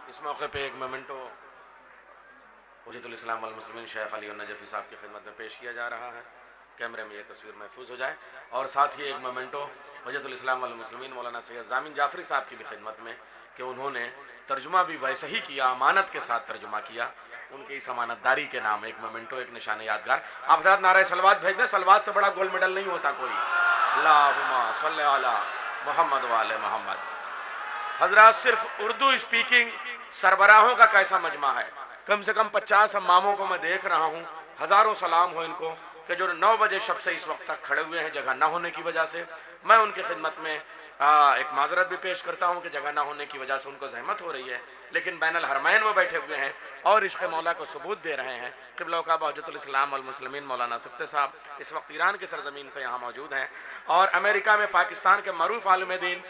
इस मौके पे एक मोमेंटो हुज्जतुल इस्लाम वल मुस्लिमीन शेख अली नजफ़ी साहब की खिदमत में पेश किया जा रहा है। कैमरे में ये तस्वीर महफूज हो जाए। और साथ ही एक मोमेंटो हुज्जतुल इस्लाम वल मुस्लिमीन मौलाना सैयद जामिन जाफरी साहब की भी खिदमत में कि उन्होंने तर्जुमा भी वैसे ही किया, अमानत के साथ तर्जुमा किया। उनकी इस अमानतदारी के नाम एक मोमेंटो, एक निशान यादगार। आप हज़रात नारे सलवात भेज दें। सलवात से बड़ा गोल्ड मेडल नहीं होता कोई। अल्लाहुम्मा सल्ली अला मुहम्मद व आले मोहम्मद। हजरात, सिर्फ उर्दू स्पीकिंग सरबराहों का कैसा मजमा है। कम से कम 50 इमामों को मैं देख रहा हूँ। हजारों सलाम हो इनको कि जो 9 बजे शब से इस वक्त तक खड़े हुए हैं जगह ना होने की वजह से। मैं उनकी खिदमत में एक माजरत भी पेश करता हूँ कि जगह ना होने की वजह से उनको जहमत हो रही है, लेकिन बैनुल हरमैन वो बैठे हुए हैं और इश्क़ मौला को सबूत दे रहे हैं। क़िबला काबा हुज्जतुल इस्लाम वल मुस्लिमीन मौलाना सब्ते साहब इस वक्त ईरान की सरजमीन से यहाँ मौजूद हैं और अमेरिका में पाकिस्तान के मरूफ आलिम दीन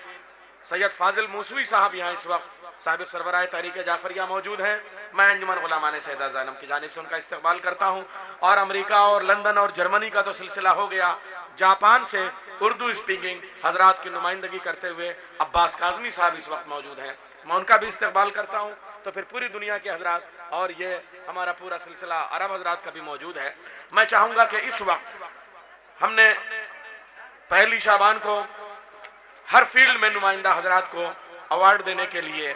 सैयद फाजिल मूसवी साहब यहाँ इस वक्त साबिक़ सरबराह तहरीक जाफरिया मौजूद हैं। मैं अंजुमन गुलामान सैयदा ज़ैनब की जानिब से उनका इस्तकबाल करता हूँ। और अमेरिका और लंदन और जर्मनी का तो सिलसिला हो गया। जापान से उर्दू स्पीकिंग हजरात की नुमाइंदगी करते हुए अब्बास काज़मी साहब इस वक्त मौजूद हैं। मैं उनका भी इस्तकबाल करता हूँ। तो फिर पूरी दुनिया के हजरात और ये हमारा पूरा सिलसिला अरब हजरात का भी मौजूद है। मैं चाहूँगा कि इस वक्त हमने पहली शाबान को हर फील्ड में नुमाइंदा हजरात को अवार्ड देने के लिए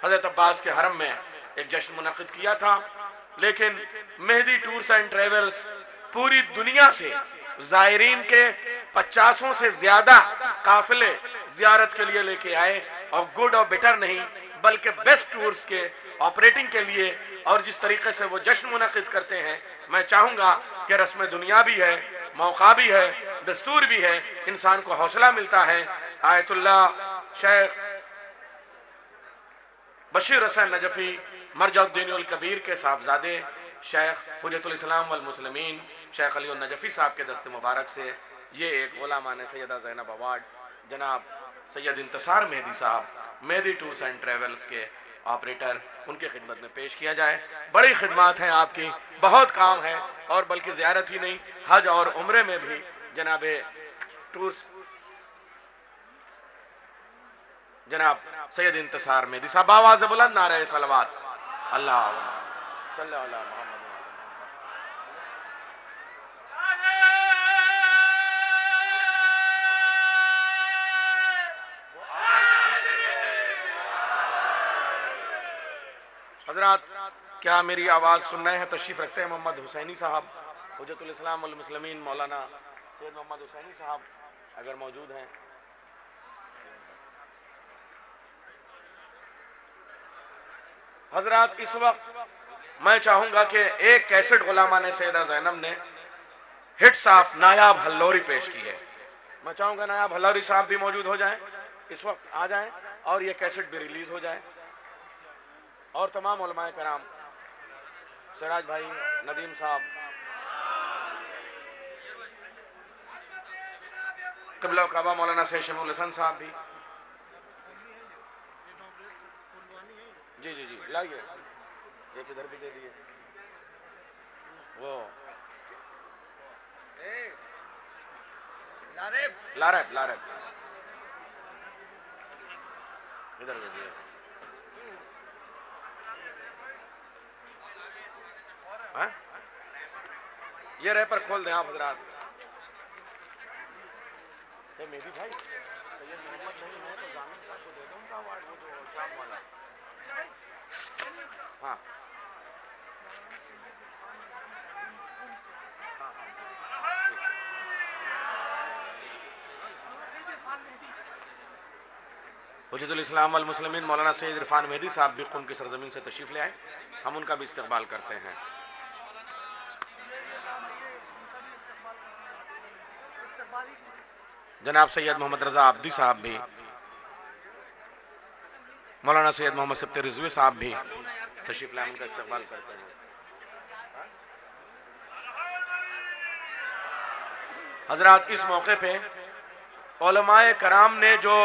हजरत अब्बास के हरम में एक जश्न मुनक़िद किया था, लेकिन मेहदी टूर्स एंड ट्रेवल्स पूरी दुनिया से ज़ायरीन के 50 से ज्यादा काफिले जियारत के लिए लेके आए और गुड और बेटर नहीं बल्कि बेस्ट टूर्स के ऑपरेटिंग के लिए। और जिस तरीके से वो जश्न मुनक़िद करते हैं, मैं चाहूँगा कि रस्म दुनिया भी है, मौका भी है, दस्तूर भी है, इंसान को हौसला मिलता है। आयतुल्लाह शेख बशीर हसन नजफ़ी मरजउद्दीन कबीर के साहबजादे शेख हुज्जतुल इस्लाम वल मुस्लिमीन शेख अली नजफ़ी साहब के दस्ते मुबारक से ये एक गुलामान सैयदा ज़ैनब अवार्ड जनाब सैयद इंतसार मेहदी साहब मेहदी टूर्स एंड ट्रेवल्स के ऑपरेटर उनके खिदमत में पेश किया जाए। बड़ी खिदमत हैं आपकी, बहुत काम है और बल्कि ज़ियारत ही नहीं हज और उम्रे में भी जनाब टूर्स जनाब सैयद इंतसार मेहदी साहब आवाज़ बुलंद नारे सलवात अल्लाह सल्लल्लाहु अलैहि वसल्लम। हजरात, क्या मेरी आवाज़ सुन रहे हैं? तशरीफ़ रखते हैं मोहम्मद हुसैनी साहब हुज्जतुल इस्लाम वल मुस्लिमीन मौलाना सैयद मोहम्मद हुसैनी साहब अगर मौजूद हैं। हजरात, इस वक्त मैं चाहूंगा कि एक कैसेट गुलामान सैयदा ज़ैनब ने हिट्स ऑफ नायाब हल्लौरी पेश की है। मैं चाहूंगा नायाब हल्लौरी साहब भी मौजूद हो जाएं, इस वक्त आ जाएं और ये कैसेट भी रिलीज हो जाए। और तमाम उलमाए कराम, सिराज भाई, नदीम साहब, क़िबला काबा मौलाना सैयद शमीउल हसन साहब भी। जी जी जी लाइए, एक इधर भी दे दिए। वो लारेब लारेब इधर दे दिए। ये रैपर खोल दें आप हजरात। मेहदी भाई सैयद मोहम्मद नहीं है तो जामिन साहब को दे दो उनका अवार्ड, वो जो शाम वाला। हाँ हुज्जतुल इस्लाम वल मुस्लिमीन मौलाना सैयद इरफान मेहदी साहब भी उनकी सरजमीन से तशरीफ ले आए, हम उनका भी इस्तकबाल करते हैं। जनाब सैयद मोहम्मद रजा आब्दी साहब भी, मौलाना सैयद मोहम्मद सब्ते रिजवी साहब भी तशरीफ लाए, उनका इस्तकबाल करते हैं। हजरात, इस मौके पे उलमाए कराम ने जो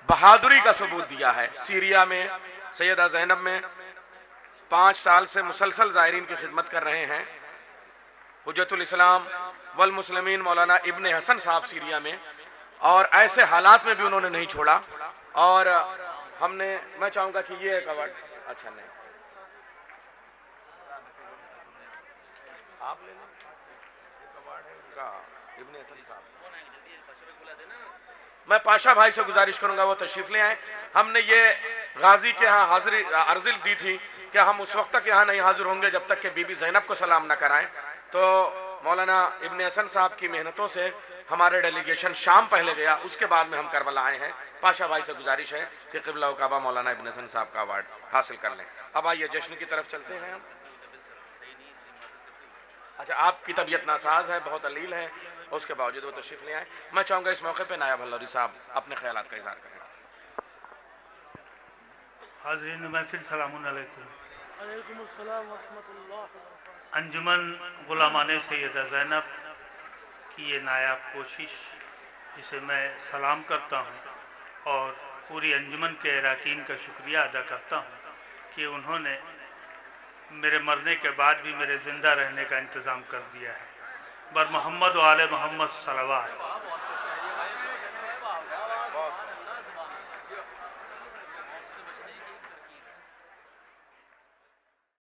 बहादुरी का सबूत दिया है, सीरिया में सैयदा ज़ैनब में 5 साल से मुसलसल ज़ायरीन की खिदमत कर रहे हैं। हुज्जतुल इस्लाम वल मुस्लिमीन मौलाना इब्ने हसन साहब सीरिया में, और ऐसे हालात में भी उन्होंने नहीं छोड़ा और हमने, मैं चाहूँगा कि ये एक अवार्ड, अच्छा नहीं आप ले लो, एक अवार्ड है उनका, इब्ने हसन साहब। मैं पाशा भाई से गुजारिश करूंगा वो तशरीफ ले आए। हमने ये गाजी के यहाँ हाजिरी अर्जिल दी थी कि हम उस वक्त तक यहाँ नहीं हाजिर होंगे जब तक कि बीबी ज़ैनब को सलाम न कराएं। तो मौलाना इब्ने हसन साहब की मेहनतों से हमारे डेलीगेशन शाम पहले गया, उसके बाद में हम करबला आए हैं। पाशा भाई से गुजारिश है कि क़िबला व काबा मौलाना इब्ने हसन साहब का अवार्ड हासिल कर लें। अब आइए जश्न की तरफ चलते हैं हम। अच्छा, आपकी तबीयत नासाज है, बहुत अलील है, उसके बावजूद वो तशरीफ ले आए। मैं चाहूँगा इस मौके पे नायब हल्लौरी साहब अपने ख्यालात का इज़हार करें। हाज़रीन महफिल सलामुन अलैकुम। वालेकुमुस्सलाम व रहमतुल्लाह। अंजुमन गुलामान सैयदा ज़ैनब की ये नायाब कोशिश, जिसे मैं सलाम करता हूँ और पूरी अंजुमन के अरकान का शुक्रिया अदा करता हूँ कि उन्होंने मेरे मरने के बाद भी मेरे ज़िंदा रहने का इंतज़ाम कर दिया है। बर मोहम्मद व आले मोहम्मद सलवात।